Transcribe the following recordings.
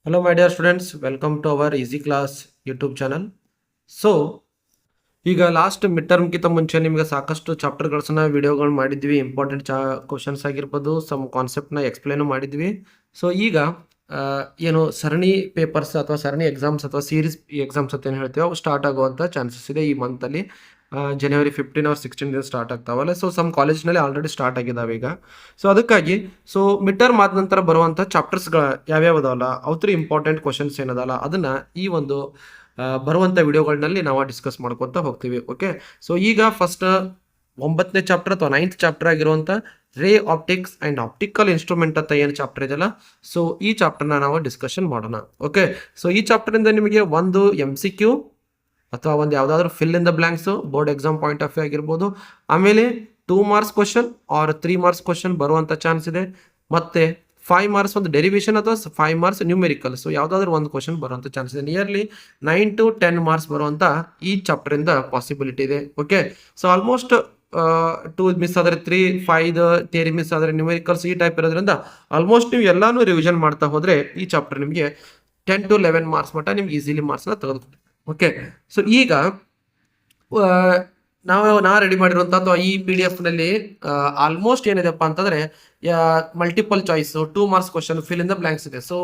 Hello, my dear students. Welcome to our Easy Class YouTube channel. So ಈಗ last mid ಟರ್ಮ್ಗಿಂತ ಮುಂಚೆ ನಿಮಗೆ ಸಾಕಷ್ಟು ಚಾಪ್ಟರ್ಗಳನ್ನ ವಿಡಿಯೋಗಳು ಮಾಡಿದ್ವಿ. ಇಂಪಾರ್ಟೆಂಟ್ ಕ್ವಶನ್ಸ್ ಆಗಿರ್ಬೋದು, ಸಮ್ ಕಾನ್ಸೆಪ್ಟ್ನ ಎಕ್ಸ್ಪ್ಲೇನು ಮಾಡಿದ್ವಿ. ಸೊ ಈಗ ಏನು ಸರಣಿ ಪೇಪರ್ಸ್ ಅಥವಾ ಸರಣಿ ಎಕ್ಸಾಮ್ಸ್ ಅಥವಾ ಸೀರೀಸ್ ಎಕ್ಸಾಮ್ಸ್ ಅಂತ ಏನು ಹೇಳ್ತೀವಿ ಅವು ಸ್ಟಾರ್ಟ್ ಆಗುವಂಥ ಚಾನ್ಸಸ್ ಇದೆ ಈ ಮಂತಲ್ಲಿ. ಜನವರಿ 15 or 16 ಸ್ಟಾರ್ಟ್ ಆಗ್ತಾವಲ್ಲ. ಸೊ ಸಮ್ ಕಾಲೇಜ್ನಲ್ಲಿ ಆಲ್ರೆಡಿ ಸ್ಟಾರ್ಟ್ ಆಗಿದ್ದಾವೆ ಈಗ. ಸೊ ಅದಕ್ಕಾಗಿ ಮಿಡ್ ಟರ್ಮ್ ಆದ ನಂತರ ಬರುವಂಥ ಚಾಪ್ಟರ್ಸ್ಗಳು ಯಾವ್ಯಾವ ಅದಾವಲ್ಲ ಅವತ್ರ ಇಂಪಾರ್ಟೆಂಟ್ ಕ್ವಶನ್ಸ್ ಏನದಲ್ಲ ಅದನ್ನು ಈ ಒಂದು ಬರುವಂಥ ವಿಡಿಯೋಗಳಲ್ಲಿ ನಾವು ಡಿಸ್ಕಸ್ ಮಾಡ್ಕೊತ ಹೋಗ್ತೀವಿ. ಓಕೆ, ಸೊ ಈಗ ಫಸ್ಟ್ 9ನೇ ಚಾಪ್ಟರ್ ಅಥವಾ 9th ಚಾಪ್ಟರ್ ಆಗಿರುವಂಥ ರೇ ಆಪ್ಟಿಕ್ಸ್ ಆ್ಯಂಡ್ ಆಪ್ಟಿಕಲ್ ಇನ್ಸ್ಟ್ರೂಮೆಂಟ್ ಅಂತ ಏನು ಚಾಪ್ಟರ್ ಇದೆಯಲ್ಲ, ಸೊ ಈ ಚಾಪ್ಟರ್ನ ನಾವು ಡಿಸ್ಕಷನ್ ಮಾಡೋಣ. ಓಕೆ, ಸೊ ಈ ಚಾಪ್ಟರಿಂದ ನಿಮಗೆ ಒಂದು MCQ ಅಥವಾ ಒಂದು ಯಾವುದಾದ್ರೂ fill in the blanks board exam point of view ಆಗಿರ್ಬೋದು, ಆಮೇಲೆ 2 marks question or 3 marks question ಬರುವಂಥ ಚಾನ್ಸ್ ಇದೆ. ಮತ್ತು 5 ಮಾರ್ಕ್ಸ್ ಒಂದು ಡೆರಿವೇಷನ್ ಅಥವಾ 5 ಮಾರ್ಕ್ಸ್ ನ್ಯೂಮೆರಿಕಲ್, ಸೊ ಯಾವುದಾದ್ರೂ ಒಂದು ಕ್ವಶನ್ ಬರುವಂಥ ಚಾನ್ಸ್ ಇದೆ. ನಿಯರ್ಲಿ 9 to 10 ಮಾರ್ಕ್ಸ್ ಬರುವಂಥ ಈ ಚಾಪ್ಟರಿಂದ ಪಾಸಿಬಿಲಿಟಿ ಇದೆ. ಓಕೆ, ಸೊ ಆಲ್ಮೋಸ್ಟ್ 2 ಮಿಸ್ ಆದರೆ 3, 5 ಥಿಯರಿ ಮಿಸ್ ಆದರೆ ನ್ಯೂಮೆರಿಕಲ್ಸ್ ಈ ಟೈಪ್ ಇರೋದ್ರಿಂದ ಆಲ್ಮೋಸ್ಟ್ ನೀವು ಎಲ್ಲಾನು ರಿವಿಷನ್ ಮಾಡ್ತಾ ಹೋದರೆ ಈ ಚಾಪ್ಟರ್ ನಿಮಗೆ 10 to 11 ಮಾರ್ಕ್ಸ್ ಮಟ್ಟ ನಿಮ್ಗೆ ಈಸಿಲಿ ಮಾರ್ಕ್ಸ್ನ ತೆಗೆದುಕೊಡ್ತೀವಿ. ಓಕೆ, ಸೊ ಈಗ ನಾ ರೆಡಿ ಮಾಡಿರುವಂಥ ಅಥವಾ ಈ PDF-ನಲ್ಲಿ ಆಲ್ಮೋಸ್ಟ್ ಏನಿದೆಪ್ಪ ಅಂತಂದರೆ multiple choice 2 marks question fill in the blanks ಇದೆ. ಸೊ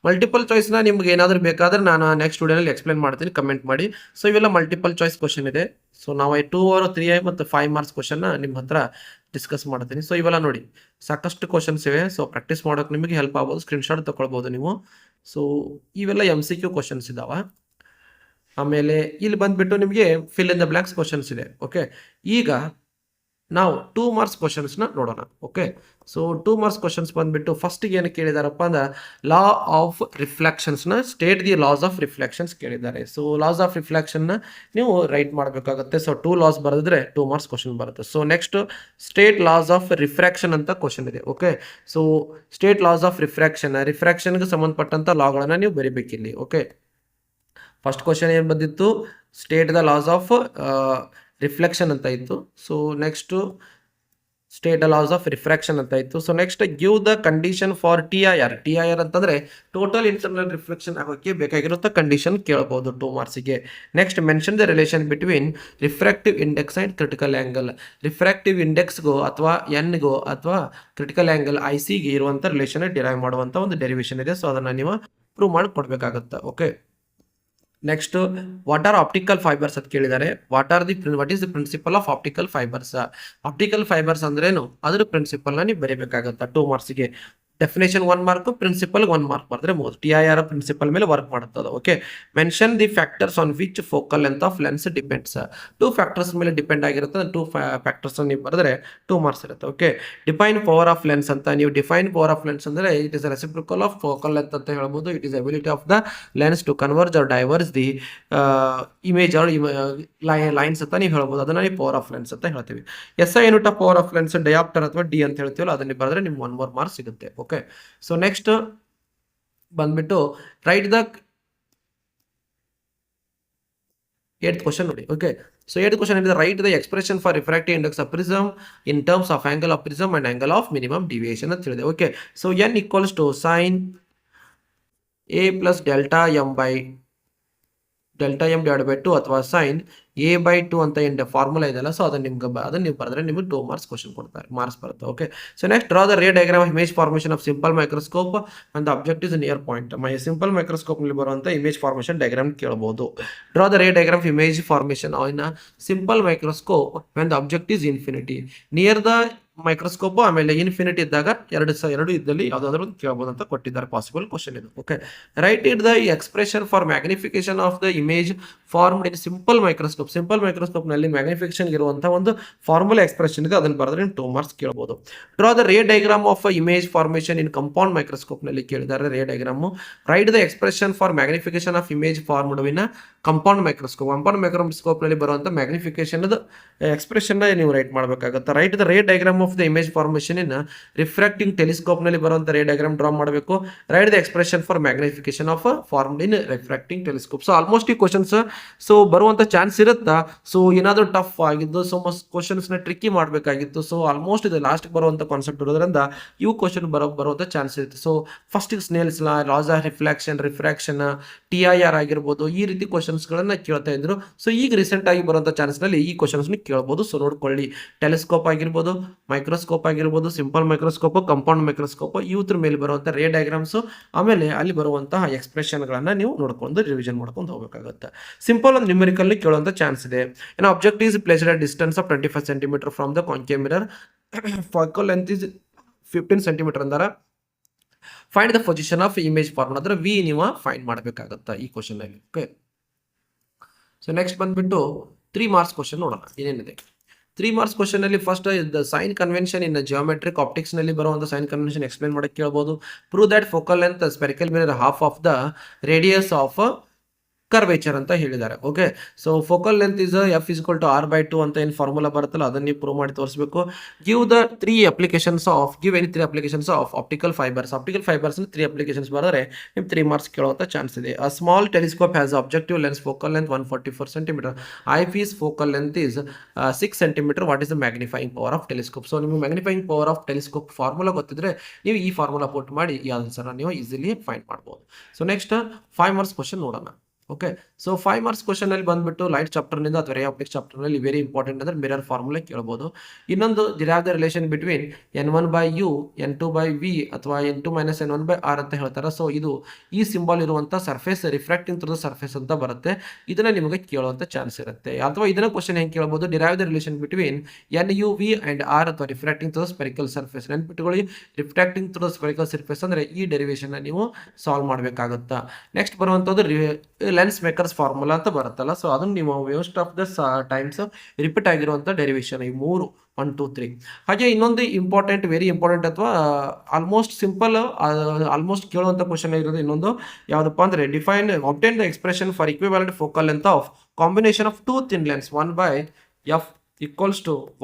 ಮಲ್ಟಿಪಲ್ ಚಾಯ್ಸ್ನ ನಿಮ್ಗೆ ಏನಾದರೂ ಬೇಕಾದ್ರೆ ನಾನು ನೆಕ್ಸ್ಟ್ ವಿಡಿಯೋನಲ್ಲಿ ಎಕ್ಸ್ಪ್ಲೇನ್ ಮಾಡ್ತೀನಿ, ಕಮೆಂಟ್ ಮಾಡಿ. ಸೊ ಇವೆಲ್ಲ ಮಲ್ಟಿಪಲ್ ಚಾಯ್ಸ್ ಕ್ವಶನ್ ಇದೆ. ಸೊ ನಾವು 2 or 3 ಮತ್ತು 5 ಮಾರ್ಕ್ಸ್ ಕ್ವಶನ್ನ ನಿಮ್ಮ ಹತ್ರ ಡಿಸ್ಕಸ್ ಮಾಡ್ತೀನಿ. ಸೊ ಇವೆಲ್ಲ ನೋಡಿ ಸಾಕಷ್ಟು ಕ್ವಶನ್ಸ್ ಇವೆ. ಸೊ ಪ್ರಾಕ್ಟೀಸ್ ಮಾಡೋಕೆ ನಿಮಗೆ ಹೆಲ್ಪ್ ಆಗ್ಬೋದು, ಸ್ಕ್ರೀನ್ಶಾಟ್ ತೊಗೊಳ್ಬೋದು ನೀವು. ಸೊ ಇವೆಲ್ಲ MCQ ಕ್ವಶನ್ಸ್ ಇದ್ದಾವೆ. ಆಮೇಲೆ ಇಲ್ಲಿ ಬಂದುಬಿಟ್ಟು ನಿಮಗೆ fill in the blanks questions ಇದೆ. ಓಕೆ, ಈಗ ನಾವು 2 ಮಾರ್ಕ್ಸ್ ಕ್ವಶನ್ಸ್ನ ನೋಡೋಣ. ಓಕೆ, ಸೊ 2 ಮಾರ್ಕ್ಸ್ ಕ್ವಶನ್ಸ್ ಬಂದುಬಿಟ್ಟು ಫಸ್ಟಿಗೆ ಏನು ಕೇಳಿದಾರಪ್ಪ ಅಂದ್ರೆ ಲಾ ಆಫ್ ರಿಫ್ಲೆಕ್ಷನ್ಸ್ನ state the laws of reflections ಕೇಳಿದ್ದಾರೆ. ಸೊ ಲಾಸ್ ಆಫ್ ರಿಫ್ಲೆಕ್ಷನ್ನ ನೀವು ರೈಟ್ ಮಾಡಬೇಕಾಗುತ್ತೆ. ಸೊ 2 ಲಾಸ್ ಬರೆದ್ರೆ 2 ಮಾರ್ಕ್ಸ್ ಕ್ವಶನ್ ಬರುತ್ತೆ. So next state laws of refraction ಅಂತ ಕ್ವಶನ್ ಇದೆ. Okay, so state laws of ರಿಫ್ರಾಕ್ಷನ್ಗೆ ಸಂಬಂಧಪಟ್ಟಂಥ ಲಾಗಳನ್ನು ನೀವು ಬರಿಬೇಕಿಲ್ಲಿ. ಓಕೆ, ಫಸ್ಟ್ ಕ್ವಶನ್ ಏನು ಬಂದಿತ್ತು, state the laws of reflection ಅಂತ ಇತ್ತು. So next state the laws of refraction ಅಂತ ಇತ್ತು. So next give the condition for TIR ಅಂತಂದರೆ ಟೋಟಲ್ ಇಂಟರ್ನಲ್ ರಿಫ್ಲೆಕ್ಷನ್ ಆಗೋಕ್ಕೆ ಬೇಕಾಗಿರುವಂಥ ಕಂಡೀಷನ್ ಕೇಳ್ಬೋದು 2 ಮಾರ್ಕ್ಸಿಗೆ. Next mention the relation between refractive index and critical angle. Refractive ಇಂಡೆಕ್ಸ್ಗೋ ಅಥವಾ ಎನ್ಗೋ ಅಥವಾ ಕ್ರಿಟಿಕಲ್ ಆ್ಯಂಗಲ್ ICಗೆ ಇರುವಂಥ ರಿಲೇಷನ್ ಡಿರೈವ್ ಮಾಡುವಂಥ ಒಂದು ಡೆರಿವೇಷನ್ ಇದೆ. ಸೊ ಅದನ್ನು ನೀವು ಪ್ರೂವ್ ಮಾಡಿ ಕೊಡಬೇಕಾಗುತ್ತೆ. Okay, next what are optical fibres ಅಂತ ಕೇಳಿದ್ದಾರೆ. What is the principle of optical fibres. Optical fibres ಅಂದ್ರೇನು ಅದ್ರ ಪ್ರಿನ್ಸಿಪಲ್ನ ನೀವು ಬರೀಬೇಕಾಗುತ್ತೆ 2 ಮಾರ್ಕ್ಸಿಗೆ. ಡೆಫಿನೇಷನ್ 1 ಮಾರ್ಕ್, ಪ್ರಿನ್ಸಿಪಲ್ 1 ಮಾರ್ಕ್ ಬರೆದ್ರೆ ಮೂರು. TIR ಪ್ರಿನ್ಸಿಪಲ್ ಮೇಲೆ ವರ್ಕ್ ಮಾಡುತ್ತದೆ. Okay, mention the factors on which focal length of lens depends. 2 factors ಮೇಲೆ ಡಿಪೆಂಡ್ ಆಗಿರುತ್ತೆ. 2 ಫ್ಯಾಕ್ಟರ್ಸ್ ನೀವು ಬರೆದ್ರೆ 2 ಮಾರ್ಕ್ಸ್ ಇರುತ್ತೆ. Okay, define power of lens ಅಂತ ನೀವು ಡಿಫೈನ್ ಪವರ್ ಆಫ್ ಲೆನ್ಸ್ ಅಂದರೆ it is reciprocal of focal length ಅಂತ ಹೇಳ್ಬೋದು. It is ability of the lens to converge or diverge the image or lines ಅಂತ ನೀವು ಹೇಳ್ಬೋದು. ಅದನ್ನ ನೀವು ಪವರ್ ಆಫ್ ಲೆನ್ಸ್ ಅಂತ ಹೇಳ್ತೀವಿ. SI unit of power of lens dioptre ಅಥವಾ D ಅಂತ ಹೇಳ್ತೀವಲ್ಲ ಅದನ್ನ ಬರೆದ್ರೆ ನಿಮ್ಗೆ 1 more ಮಾರ್ಕ್ಸ್ ಸಿಗುತ್ತೆ. ಓಕೆ, ಸೊ ನೆಕ್ಸ್ಟ್ ಬಂದ್ಬಿಟ್ಟು ರೈಟ್ ದ 8th ಕ್ವಶನ್ ನೋಡಿ. ಓಕೆ, ಸೊ 8th ಕ್ವಶನ್ ಏನಿದೆ, right the expression for refractive index of prism in terms of angle of prism and angle of minimum deviation ಅಂತ ಹೇಳಿದೆ. Okay, so N equals to sine A plus delta M divide by 2 ಅಥವಾ sign A/2 ಅಂತ ಏನು formula ಇದೆಯಲ್ಲ, so ಅದನ್ನು ನೀವು ಬರೆದ್ರೆ ನಿಮಗೆ 2 ಮಾರ್ಕ್ಸ್ ಕ್ವಶನ್ ಕೊಡ್ತಾರೆ, ಮಾರ್ಕ್ಸ್ ಬರುತ್ತೆ. Okay, so next draw the ray diagram of image formation of simple microscope and the object is near point. Simple ಮೈಕ್ರೋಸ್ಕೋಪ್ನಲ್ಲಿ ಬರುವಂಥ ಇಮೇಜ್ ಫಾರ್ಮೇಷನ್ ಡಯಾಗ್ರಾಮ್ ಕೇಳಬಹುದು. Draw the ray diagram of image formation in simple microscope when the object is infinity. Near the microscope ಆಮೇಲೆ infinity ಇದ್ದಾಗ ಎರಡು ಇದ್ದಲ್ಲಿ ಯಾವುದಾದ್ರೂ ಕೇಳಬಹುದು ಅಂತ ಕೊಟ್ಟಿದ್ದಾರೆ. ಪಾಸಿಬಲ್ ಕ್ವಶನ್ ಇದು. Okay, write it the expression for magnification of the image formed in simple microscope. Simple ಮೈಕ್ರೋಸ್ಕೋಪ್ನಲ್ಲಿ ಮ್ಯಾಗ್ನಿಫಿಕೇಶನ್ ಇರುವಂಥ ಒಂದು ಫಾರ್ಮುಲಾ ಎಕ್ಸ್ಪ್ರೆಷನ್ ಇದೆ, ಅದನ್ನು ಬರೆದ್ರೆ 2 ಮಾರ್ಕ್ಸ್ ಕೇಳಬಹುದು. Draw the ray diagram of image formation in compound ಮೈಕ್ರೋಸ್ಕೋಪ್ನಲ್ಲಿ ಕೇಳಿದ್ದಾರೆ ray diagram. Write the expression for magnification of image formed in compound microscope. Compound ಮೈಕ್ರೋಸ್ಕೋಪ್ನಲ್ಲಿ ಬರುವಂಥ ಮ್ಯಾಗ್ನಿಫಿಕೇಶನ್ ಎಕ್ಸ್ಪ್ರೆಷನ್ನ ನೀವು ರೈಟ್ ಮಾಡಬೇಕಾಗುತ್ತೆ. Write the ray diagram of of the image formation in refracting telescope ನಲ್ಲಿ ಬರುವಂತ ray diagram draw ಮಾಡಬೇಕು. Write the expression for magnification of formed in refracting telescope. So almost ಈ questions so ಬರುವಂತ chance ಇರುತ್ತಾ. So ಏನಾದರೂ tough ಆಗಿದ್ದು so questions ನ tricky ಮಾಡಬೇಕಾಗಿತ್ತು. ಸೊ ಆಲ್ಮೋಸ್ಟ್ ಇದು ಲಾಸ್ಟ್ ಬರುವಂತ ಕಾನ್ಸೆಪ್ಟ್ ಇರೋದ್ರಿಂದ ಇವು ಕ್ವಶನ್ ಬರುವಂತ ಚಾನ್ಸ್ ಇರುತ್ತೆ. So first Snell's law, laws of reflection, refraction, TIR ಆಗಿರ್ಬೋದು, ಈ ರೀತಿ ಕ್ವಶನ್ಸ್ ಗಳನ್ನ ಕೇಳ್ತಾ ಇದ್ರು. ಸೊ ಈಗ ರೀಸೆಂಟ್ ಆಗಿ ಬರುವಂತ ಚಾನ್ಸ್ ನಲ್ಲಿ ಈ ಕ್ವಶನ್ಸ್ ಕೇಳಬಹುದು. ಸೊ ನೋಡ್ಕೊಳ್ಳಿ, ಟೆಲಿಸ್ಕೋಪ್ ಆಗಿರ್ಬೋದು, ಮೈಕ್ರೋಸ್ಕೋಪ್ ಆಗಿರ್ಬೋದು, ಸಿಂಪಲ್ ಮೈಕ್ರೋಸ್ಕೋಪ್, ಕಂಪೌಂಡ್ ಮೈಕ್ರೋಸ್ಕೋಪ್, ಇವ್ರ ಮೇಲೆ ಬರುವಂತ ರೇ ಡಯಾಗ್ರಾಮ್ಸ್, ಆಮೇಲೆ ಅಲ್ಲಿ ಬರುವಂತಹ ಎಕ್ಸ್ಪ್ರೆಷನ್ ಗಳನ್ನ ನೀವು ನೋಡ್ಕೊಂಡು ರಿವಿಷನ್ ಮಾಡ್ಕೊಂಡು ಹೋಗಬೇಕಾಗುತ್ತೆ. ಸಿಂಪಲ್ ಒಂದು ನ್ಯೂಮೆರಿಕಲ್ ಕೇಳುವಂತ ಚಾನ್ಸ್ ಇದೆ. ಏನೋ object is placed at distance of 25 centimetre from the concave mirror, focal length is 15 centimetre ಅಂದಾರ. Find the position of image formula ಅಂದ್ರೆ ವಿ ನೀವು ಫೈಂಡ್ ಮಾಡಬೇಕಾಗತ್ತಾ ಈ ಕ್ವಶನ್ ಅಲ್ಲಿ. ಓಕೆ, ಸೊ ನೆಕ್ಸ್ಟ್ ಬಂದ್ಬಿಟ್ಟು 3 ಮಾರ್ಕ್ಸ್ ಕ್ವಶನ್ ನೋಡೋಣ ಏನೇನಿದೆ. 3 ಮಾರ್ಕ್ಸ್ ಕ್ವಶನ್ ಅಲ್ಲಿ first the sign convention in geometric optics ನಲ್ಲಿ ಬರುವಂತ ಸೈನ್ ಕನ್ವೆನ್ಷನ್ ಎಕ್ಸ್ಪ್ಲೇನ್ ಮಾಡಕ್ಕೆ ಕೇಳಬಹುದು. Prove that focal length spherical mirror half of the radius of curvature ಅಂತ ಹೇಳಿದ್ದಾರೆ. Okay, so focal length is F = R/2 ಅಂತ ಏನು formula ಬರುತ್ತಲ್ಲ ಅದನ್ನ ನೀವು ಪ್ರೂವ್ ಮಾಡಿ ತೋರಿಸಬೇಕು. Give the 3 applications of optical fibres. Optical fibres 3 applications ಬರೆದ್ರೆ ನಿಮ್ 3 ಮಾರ್ಕ್ಸ್ ಕೇಳುವಂತ ಚಾನ್ಸ್ ಇದೆ. A small telescope has objective lens focal length 144 centimetre. Eyepiece focal length is 6 centimetre. What is the magnifying power of telescope? So ನಿಮಗೆ magnifying power of telescope formula ಗೊತ್ತಿದ್ರೆ ನೀವು ಈ formula put ಮಾಡಿ ಈ answer ನೀವು easily find ಮಾಡಬಹುದು. So next 5 marks question ನೋಡೋಣ. Okay, so 5 marks question ಅಲ್ಲಿ ಬಂದ್ಬಿಟ್ಟು ಲೈಟ್ ಚಾಪ್ಟರ್ ನಿಂದ ಅಥವಾ ರೇ ಆಪ್ಟಿಕ್ಸ್ ಚಾಪ್ಟರ್ ನಲ್ಲಿ ವೆರಿ ಇಂಪಾರ್ಟೆಂಟ್ ಅಂದ್ರೆ ಮಿರರ್ ಫಾರ್ಮುಲಾ ಕೇಳಬಹುದು. ಇನ್ನೊಂದು derive the relation between N1/U, N2/V ಅಥವಾ N2 - N1/R ಅಂತ ಹೇಳ್ತಾರೆ. ಸೊ ಇದು ಈ ಸಿಂಬಲ್ ಇರುವಂತ surface refracting through the surface ಅಂತ ಬರುತ್ತೆ. ಇದನ್ನ ನಿಮಗೆ ಕೇಳುವಂತ ಚಾನ್ಸ್ ಇರುತ್ತೆ. ಅಥವಾ ಇದನ್ನ ಕ್ವಶನ್ ಹೆಂಗೆ ಕೇಳಬಹುದು, derive the relation between NUV and R ಅಥವಾ refracting through the spherical surface. ನೆನಪಿಟ್ಟುಕೊಳ್ಳಿ, refracting through the spherical surface ಅಂದ್ರೆ ಈ ಡೆರಿವೇಶನ್ ನೀವು ಸಾಲ್ವ್ ಮಾಡಬೇಕಾಗುತ್ತಾ. ನೆಕ್ಸ್ಟ್ ಬರುವಂತದ್ದು ಲೆನ್ಸ್ ಮೇಕರ್ಸ್ ಫಾರ್ಮುಲಾ ಅಂತ ಬರುತ್ತಲ್ಲ. ಸೊ ಅದನ್ನು ನೀವು waste of the times repeat ಆಗಿರುವಂತ ಡೆರಿವೇಶನ್ ಈ 3 1 2 3. ಹಾಗೆ ಇನ್ನೊಂದು ಇಂಪಾರ್ಟೆಂಟ್, ವೆರಿ ಇಂಪಾರ್ಟೆಂಟ್ ಅಥವಾ ಆಲ್ಮೋಸ್ಟ್ ಸಿಂಪಲ್ ಆಲ್ಮೋಸ್ಟ್ ಕೇಳುವಂತ ಕ್ವಶನ್ ಇರೋದು ಇನ್ನೊಂದು ಯಾವ್ದಪ್ಪ ಅಂದ್ರೆ obtain the expression for ಇಕ್ವಿವಾಲೆಂಟ್ focal length of combination of 2 thin lengths 1/F =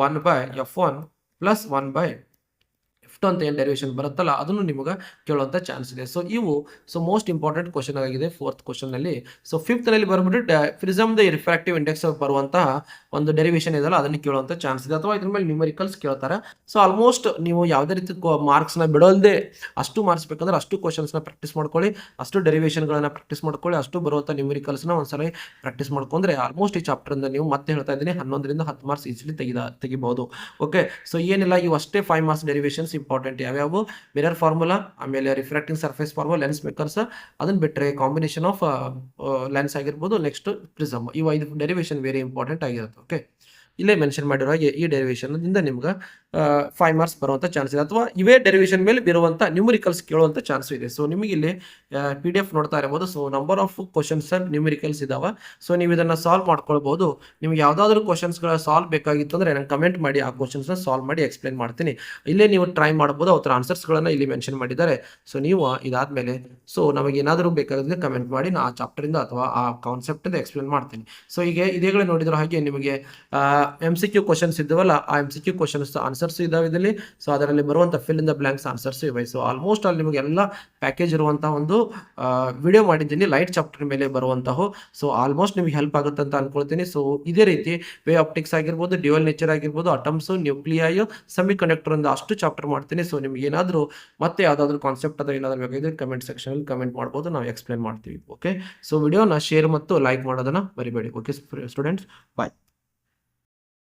1/F1 + 1/F2 ಅಂತ ಏನು ಡೆರಿವೇಶನ್ ಬರುತ್ತಲ್ಲ ಅದನ್ನು ನಿಮಗೆ ಕೇಳುವಂತ ಚಾನ್ಸ್ ಇದೆ. ಸೊ ಇವು ಮೋಸ್ಟ್ ಇಂಪಾರ್ಟೆಂಟ್ ಕ್ವಶನ್ ಆಗಿದೆ 4th ಕ್ವಶನ್ ನಲ್ಲಿ. ಸೊ 5th ನಲ್ಲಿ ಬರ್ಬಿಟ್ಟು ಪ್ರಿಸಮ್ ದ ರಿಫ್ರಾಕ್ಟಿವ್ ಇಂಡೆಕ್ಸ್ ಬರುವಂತಹ ಒಂದು ಡೆರಿವೇಶನ್ ಇದೆಲ್ಲ ಅದನ್ನು ಕೇಳುವಂತ ಚಾನ್ಸ್ ಇದೆ. ಅಥವಾ ಇದ್ರ ಮೇಲೆ ನ್ಯೂಮರಿಕಲ್ಸ್ ಕೇಳ್ತಾರೆ. ಸೊ ಆಲ್ಮೋಸ್ಟ್ ನೀವು ಯಾವುದೇ ರೀತಿ ಮಾರ್ಕ್ಸ್ ನ ಬಿಡೋಲ್ದೆ ಅಷ್ಟು ಮಾರ್ಕ್ಸ್ ಬೇಕಂದ್ರೆ ಅಷ್ಟು ಕ್ವಶನ್ಸ್ ನ ಪ್ರಾಕ್ಟೀಸ್ ಮಾಡ್ಕೊಳ್ಳಿ, ಅಷ್ಟು ಡೆರಿವೇಶನ್ ಗಳನ್ನ ಪ್ರಾಕ್ಟೀಸ್ ಮಾಡ್ಕೊಳ್ಳಿ, ಅಷ್ಟು ಬರುವಂತ ನ್ಯೂಮರಿಕಲ್ಸ್ ನ ಒಂದ್ಸಲ ಪ್ರಾಕ್ಟೀಸ್ ಮಾಡ್ಕೊಂಡ್ರೆ ಆಲ್ಮೋಸ್ಟ್ ಈ ಚಾಪ್ಟರ್ ಇಂದ ನೀವು ಮತ್ತೆ ಹೇಳ್ತಾ ಇದ್ದೀನಿ 11 ರಿಂದ 10 ಮಾರ್ಕ್ಸ್ ಈಸಿಲಿ ತೆಗಿಬಹುದು. ಓಕೆ, ಸೊ ಏನಿಲ್ಲ, ಇವು ಅಷ್ಟೇ 5 ಮಾರ್ಕ್ಸ್ ಡೆರಿವೇಶನ್ಸ್ ಇಂಪಾರ್ಟೆಂಟ್. ಯಾವ್ಯಾವು? ಮಿರರ್ ಫಾರ್ಮುಲಾ, ಆಮೇಲೆ refracting surface formula, lens makers, ಅದನ್ನ ಬಿಟ್ಟರೆ ಕಾಂಬಿನೇಷನ್ ಆಫ್ ಲೆನ್ಸ್ ಆಗಿರ್ಬೋದು, ನೆಕ್ಸ್ಟ್ ಪ್ರಿಸಮ್, ಇವು 5 ಡೆರಿವೇಶನ್ ವೆರಿ ಇಂಪಾರ್ಟೆಂಟ್ ಆಗಿರುತ್ತೆ. ಓಕೆ, ಇಲ್ಲೇ ಮೆನ್ಷನ್ ಮಾಡಿರೋ ಹಾಗೆ ಈ ಡೆರಿವೇಶನ್ ಇಂದ ನಿಮ್ಗೆ 5 ಮಾರ್ಕ್ಸ್ ಬರುವಂತ ಚಾನ್ಸ್ ಇದೆ. ಅಥವಾ ಇವೇ ಡೆರಿವೇಶನ್ ಮೇಲೆ ಬರುವಂತ ನ್ಯೂಮರಿಕಲ್ಸ್ ಕೇಳುವಂತ ಚಾನ್ಸ್ ಇದೆ. ಸೊ ನಿಮಗೆ ಇಲ್ಲಿ PDF ನೋಡ್ತಾ ಇರಬಹುದು. So number of questions and numericals ಇದಾವೆ. ಸೊ ನೀವು ಇದನ್ನ ಸಾಲ್ವ್ ಮಾಡ್ಕೊಳ್ಬಹುದು. ನಿಮ್ಗೆ ಯಾವ್ದಾದ್ರು ಕ್ವಶನ್ಸ್ ಗಳ ಸಾಲ್ವ್ ಬೇಕಾಗಿತ್ತು ಅಂದ್ರೆ ನಂಗೆ ಕಮೆಂಟ್ ಮಾಡಿ, ಆ ಕ್ವಶನ್ಸ್ ನ ಸಾಲ್ವ್ ಮಾಡಿ ಎಕ್ಸ್ಪ್ಲೇನ್ ಮಾಡ್ತೀನಿ. ಇಲ್ಲೇ ನೀವು ಟ್ರೈ ಮಾಡಬಹುದು. ಅವ್ರ ಆನ್ಸರ್ಸ್ ಗಳನ್ನ ಇಲ್ಲಿ ಮೆನ್ಷನ್ ಮಾಡಿದ್ದಾರೆ. ಸೊ ನೀವು ಇದಾದ್ಮೇಲೆ ನಮಗೆ ಏನಾದರೂ ಬೇಕಾದ್ರೆ ಕಮೆಂಟ್ ಮಾಡಿ, ನಾ ಆ ಚಾಪ್ಟರ್ ಇಂದ ಅಥವಾ ಆ ಕಾನ್ಸೆಪ್ಟ್ ಇಂದ ಎಕ್ಸ್ಪ್ಲೇನ್ ಮಾಡ್ತೀನಿ. ಸೊ ಈಗ ಇದೇಗಳೇ ನೋಡಿದ್ರು ಹಾಗೆ ನಿಮಗೆ MCQ ಕ್ವಶನ್ಸ್ ಇದ್ದವಲ್ಲ, ಆ MCQ ಕ್ವಶನ್ಸ್ ಆನ್ಸರ್ಸ್ ಇದಾವೆ ಇದರಲ್ಲಿ. ಸೊ ಅದರಲ್ಲಿ ಬರುವಂತ fill in the blanks answers ಇವೆ. ಸೊ ಆಲ್ಮೋಸ್ಟ್ ಅಲ್ಲಿ ನಿಮಗೆ ಎಲ್ಲ ಪ್ಯಾಕೇಜ್ ಇರುವಂತಹ ಒಂದು ವಿಡಿಯೋ ಮಾಡಿದ್ದೀನಿ ಲೈಟ್ ಚಾಪ್ಟರ್ ಮೇಲೆ ಬರುವಂತಹ. ಸೊ ಆಲ್ಮೋಸ್ಟ್ ನಿಮಗೆ ಹೆಲ್ಪ್ ಆಗುತ್ತೆ ಅಂತ ಅನ್ಕೊಳ್ತೀನಿ. ಸೊ ಇದೇ ರೀತಿ ವೇ ಆಪ್ಟಿಕ್ಸ್ ಆಗಿರ್ಬೋದು, ಡ್ಯುಯಲ್ ನೇಚರ್ ಆಗಿರ್ಬೋದು, ಅಟಮ್ಸ್, ನ್ಯೂಕ್ಲಿಯೈ, ಸೆಮಿ ಕಂಡಕ್ಟರ್ ಅಂತ ಅಷ್ಟು ಚಾಪ್ಟರ್ ಮಾಡ್ತೀನಿ. ಸೊ ನಿಮ್ಗೆ ಏನಾದರೂ ಮತ್ತೆ ಯಾವ್ದಾದ್ರು ಕಾನ್ಸೆಪ್ಟ್ ಅಥವಾ ಏನಾದರೂ ಬೇಕಾದ್ರೆ ಕಮೆಂಟ್ ಸೆಕ್ಷನ್ ಅಲ್ಲಿ ಕಮೆಂಟ್ ಮಾಡ್ಬೋದು, ನಾವು ಎಕ್ಸ್ಪ್ಲೇನ್ ಮಾಡ್ತೀವಿ. ಓಕೆ, ಸೊ ವಿಡಿಯೋನ ಶೇರ್ ಮತ್ತು ಲೈಕ್ ಮಾಡೋದನ್ನ ಮರಿಬೇಡಿ. ಓಕೆ ಸ್ಟೂಡೆಂಟ್ಸ್, ಬಾಯ್.